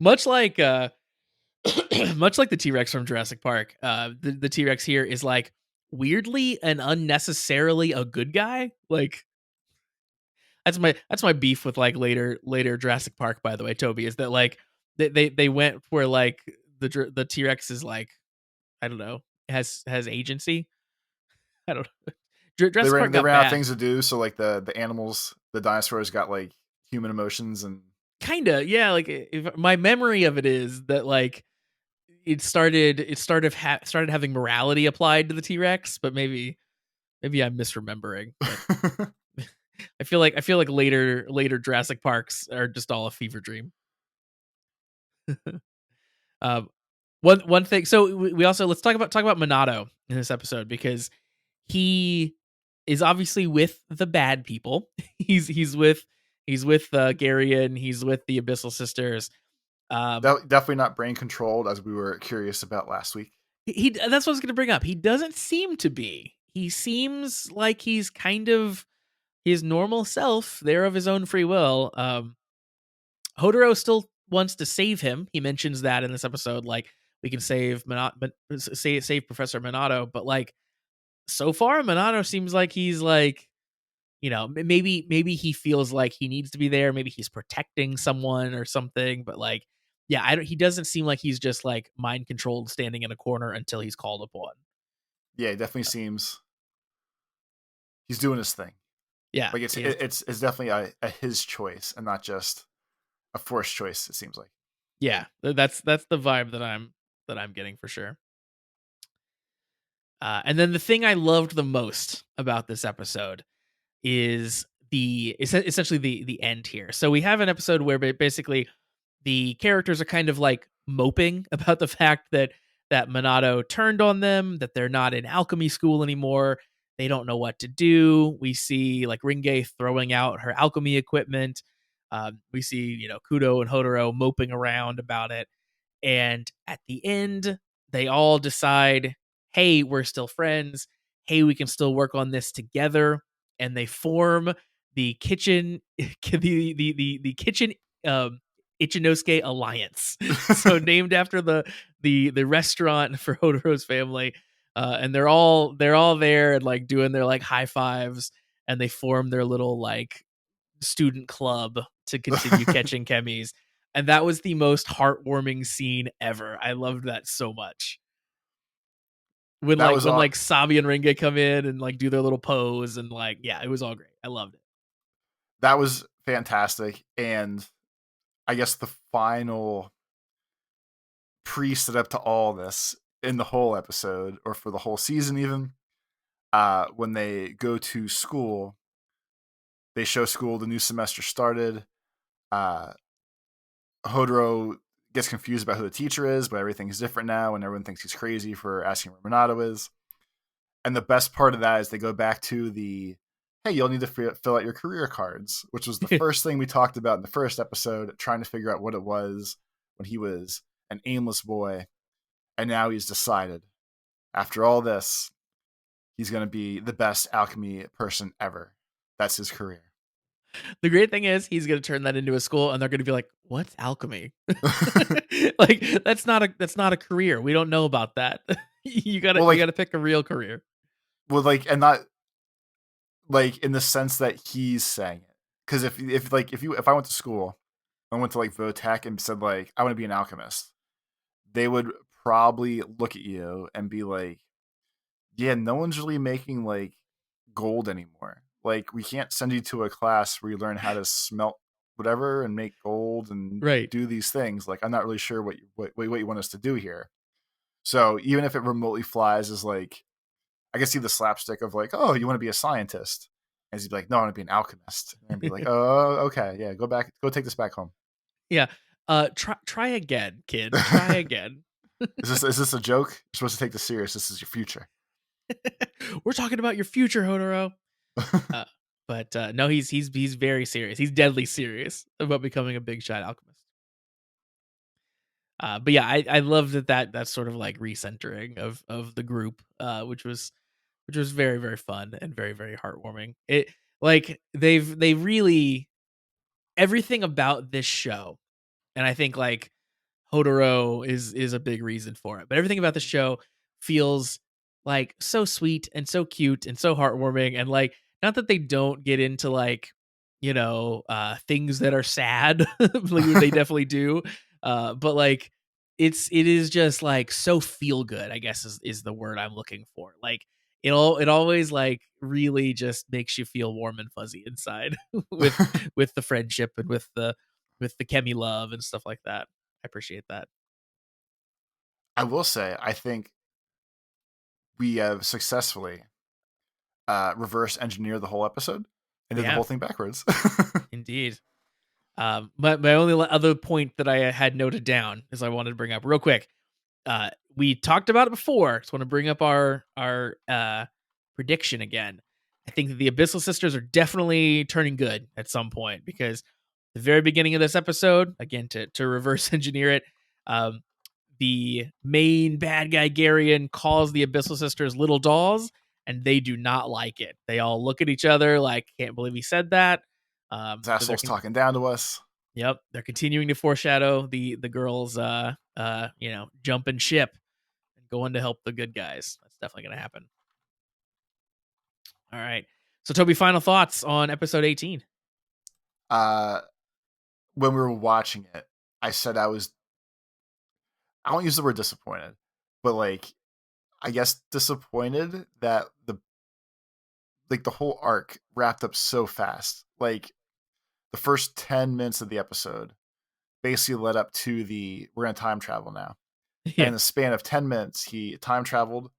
much like much like the T Rex from Jurassic Park, the T Rex here is like weirdly and unnecessarily a good guy. Like that's my beef with like later Jurassic Park. By the way, Toby, is that like they went where like the T Rex is like I don't know has agency. I don't know. Jurassic Park They got ran out of bad, things to do, so like the animals, the dinosaurs got like human emotions and kinda yeah. Like if my memory of it is that like started having morality applied to the T Rex, but maybe I'm misremembering. But I feel like later Jurassic Parks are just all a fever dream. Um, one thing. So we also let's talk about Minato in this episode because he is obviously with the bad people. He's with Garion. He's with the Abyssal Sisters. Um, definitely not brain controlled, as we were curious about last week. he that's what I was going to bring up. He doesn't seem to be. He seems like he's kind of his normal self there of his own free will. Hodoro still wants to save him. He mentions that in this episode, like we can save save Professor Minato, but like so far, Minato seems like he's like maybe he feels like he needs to be there. Maybe he's protecting someone or something. But like, yeah, I don't. He doesn't seem like he's just like mind controlled, standing in a corner until he's called upon. Yeah, it definitely seems he's doing his thing. Yeah, Like he is. it's definitely a his choice and not just a forced choice. It seems like. Yeah, that's the vibe that I'm getting for sure. And then the thing I loved the most about this episode is essentially the end here. So we have an episode where basically the characters are kind of like moping about the fact that Minato turned on them, that they're not in alchemy school anymore. They don't know what to do. We see like Ringe throwing out her alchemy equipment. We see, Kudo and Hodoro moping around about it. And at the end, they all decide, hey, we're still friends. Hey, we can still work on this together. And they form the kitchen, the kitchen Ichinosuke Alliance. So named after the restaurant for Hodoro's family. And they're all there and like doing their like high fives, and they form their little like student club to continue catching chemis. And that was the most heartwarming scene ever. I loved that so much. When That like was when all. like Sabi and Ringe come in and like do their little pose, and like, yeah, it was all great. I loved it. That was fantastic, and I guess the final pre-setup to all this in the whole episode, or for the whole season even, when they go to school, they show school, the new semester started. Uh, Hodoro gets confused about who the teacher is, but everything's different now, and everyone thinks he's crazy for asking where Minato is. And the best part of that is they go back to the, hey, you'll need to fill out your career cards, which was the first thing we talked about in the first episode, trying to figure out what it was when he was an aimless boy. And now he's decided, after all this, he's going to be the best alchemy person ever. That's his career. The great thing is he's going to turn that into a school, and they're going to be like, "What's alchemy?" Like that's not a career. We don't know about that. You got to Well, you got to pick a real career. well, like, and not like in the sense that he's saying it. Because if I went to school, I went to like Votech and said like I want to be an alchemist, they would probably look at you and be like, yeah, no one's really making like gold anymore. Like we can't send you to a class where you learn how to smelt whatever and make gold and Right. do these things. Like I'm not really sure what you want us to do here. So even if it remotely flies as like, I can see the slapstick of like, oh, you want to be a scientist, and he'd be like, no, I want to be an alchemist, and be like, oh, okay, yeah, go take this back home. Yeah. Try again, kid. Try again. Is this a joke? You're supposed to take this serious. This is your future. We're talking about your future, Hodoro. Uh, but no, he's very serious. He's deadly serious about becoming a big shot alchemist. But yeah, I love that sort of like recentering of the group, which was very very fun and very very heartwarming. It like they really everything about this show, and I think like Hodoro is a big reason for it. But everything about the show feels like so sweet and so cute and so heartwarming, and like not that they don't get into like things that are sad, like they definitely do, but like it is just like so feel good, I guess is the word I'm looking for. Like it always like really just makes you feel warm and fuzzy inside with the friendship and with the chemi love and stuff like that. I appreciate that. I will say, I think we have successfully reverse engineered the whole episode and did the Yeah, whole thing backwards. indeed. My only other point that I had noted down is I wanted to bring up real quick. We talked about it before. Just want to bring up our prediction again. I think that the Abyssal Sisters are definitely turning good at some point, because the very beginning of this episode, again to reverse engineer it, um, the main bad guy Garion calls the Abyssal Sisters little dolls, and they do not like it. They all look at each other like, can't believe he said that. This So they're asshole's talking down to us. yep, they're continuing to foreshadow the girls jumping ship and going to help the good guys. That's definitely gonna happen. All right. So Toby, final thoughts on episode 18. Uh, when we were watching it, I said I won't use the word disappointed, but like I guess disappointed that the whole arc wrapped up so fast. Like the first 10 minutes of the episode basically led up to the we're gonna time travel now. And Yeah. in the span of 10 minutes, he time traveled,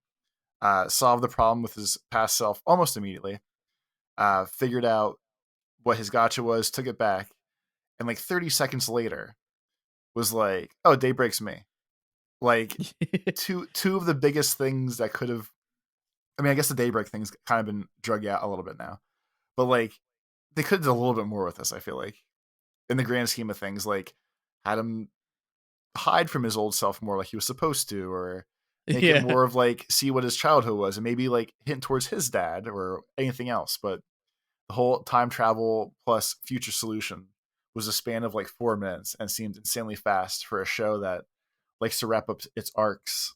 solved the problem with his past self almost immediately, figured out what his gotcha was, took it back, and like 30 seconds later was like, "Oh, Daybreak's me." Like two of the biggest things that could have. I mean, I guess the Daybreak thing's kind of been drug out a little bit now, but like they could have done a little bit more with this. I feel like, in the grand scheme of things, like had him hide from his old self more, like he was supposed to, or make it Yeah. more of like see what his childhood was, and maybe like hint towards his dad or anything else. But the whole time travel plus future solution was a span of like 4 minutes and seemed insanely fast for a show that likes to wrap up its arcs.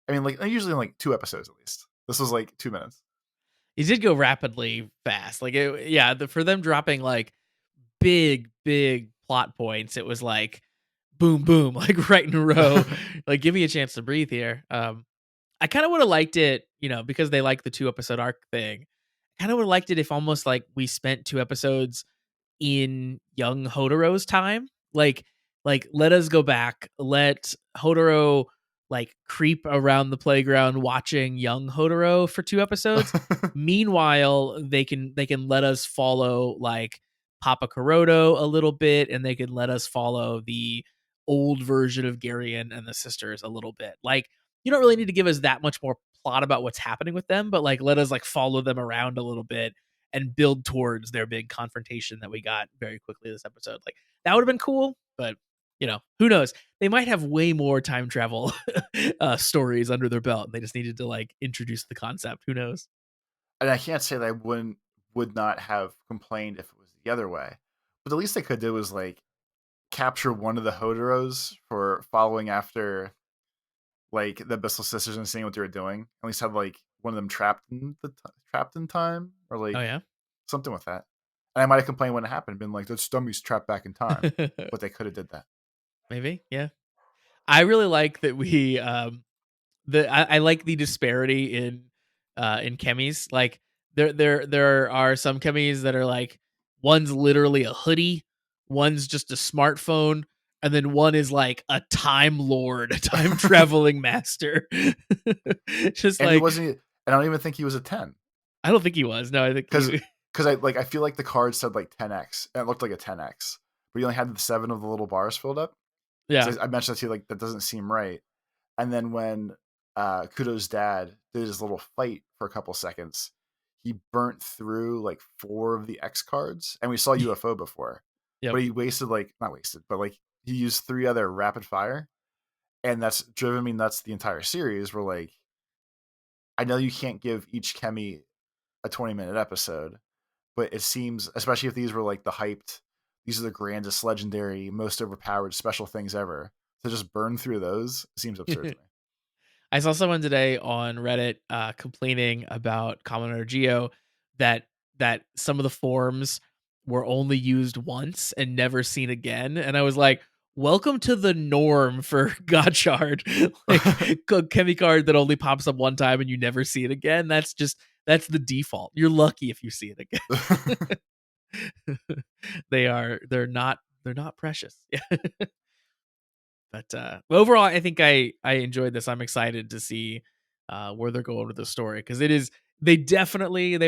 I mean, like usually in like 2 episodes at least. This was like 2 minutes. He did go rapidly fast. Like, for them dropping like big plot points, it was like boom, boom, like right in a row. Like, give me a chance to breathe here. I kind of would have liked it, because they like the 2-episode arc thing. Kind of would have liked it if almost like we spent 2 episodes in young Hodoro's time. Like let us go back. Let Hodoro like creep around the playground watching young Hodoro for 2 episodes. Meanwhile, they can let us follow like Papa Kuroto a little bit, and they can let us follow the old version of Garion and the sisters a little bit. Like, you don't really need to give us that much more plot about what's happening with them, but like let us like follow them around a little bit and build towards their big confrontation that we got very quickly this episode. Like, that would have been cool, but who knows? They might have way more time travel stories under their belt, and they just needed to like introduce the concept. Who knows? And I can't say that I would not have complained if it was the other way. But the least they could do was like capture one of the Hodoros for following after like the Abyssal Sisters and seeing what they were doing. At least have like one of them trapped in time, or like Oh yeah, something with that. And I might have complained when it happened, been like, "Those dummies trapped back in time," but they could have did that. maybe. Yeah, I really like that we I like the disparity in chemis. Like, there are some chemis that are like, one's literally a hoodie, one's just a smartphone, and then one is like a time lord, a time traveling master. Just And he like, wasn't. I don't even think he was a 10, I don't think he was. No, I think because I feel like the card said like 10x, and it looked like a 10x, but you only had the 7 of the little bars filled up. yeah. So I mentioned that to you, like that doesn't seem right. And then when Kudo's dad did his little fight for a couple seconds, he burnt through like 4 of the X cards, and we saw UFO before, Yep. but he wasted like not wasted, but like he used 3 other rapid fire, and that's driven me nuts the entire series. Where like I know you can't give each chemi a 20-minute episode, but it seems, especially if these were like the hyped, these are the grandest, legendary, most overpowered special things ever, to just burn through those seems absurd to me. I saw someone today on Reddit complaining about Kamen Rider Geo that some of the forms were only used once and never seen again, and I was like, "Welcome to the norm for Gotchard, like a chemi card that only pops up one time and you never see it again. That's the default. You're lucky if you see it again." They're not precious. Yeah. But overall, I think I enjoyed this. I'm excited to see where they're going with the story, because it is, they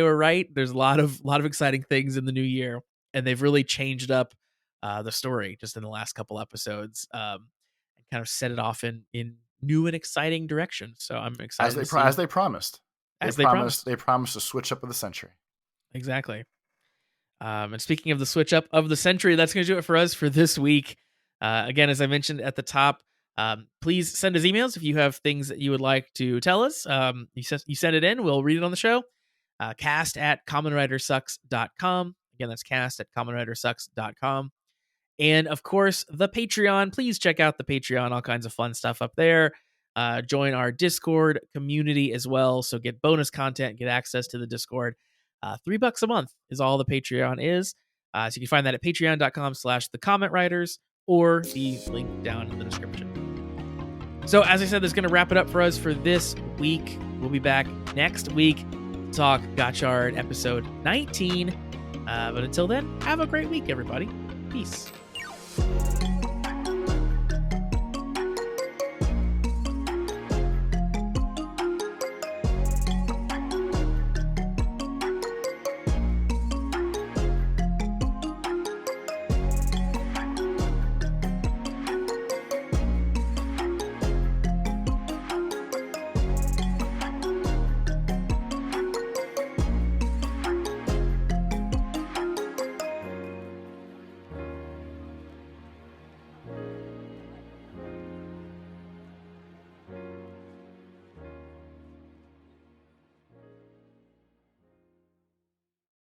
were right. There's a lot of exciting things in the new year, and they've really changed up the story just in the last couple episodes, and kind of set it off in new and exciting directions. So I'm excited to see, as they promised. as they promised. They promised a switch up of the century. Exactly. And speaking of the switch up of the century, that's going to do it for us for this week. Again, as I mentioned at the top, please send us emails if you have things that you would like to tell us. You send it in, we'll read it on the show. Cast@commonwritersucks.com. Again, that's cast@commonwritersucks.com. And of course, the Patreon. Please check out the Patreon, all kinds of fun stuff up there. Join our Discord community as well. So get bonus content, get access to the Discord. $3 a month is all the Patreon is. So you can find that at patreon.com/thecommentwriters, or the link down in the description. So as I said, that's going to wrap it up for us for this week. We'll be back next week to talk Gotchard episode 19. But until then, have a great week, everybody. Peace.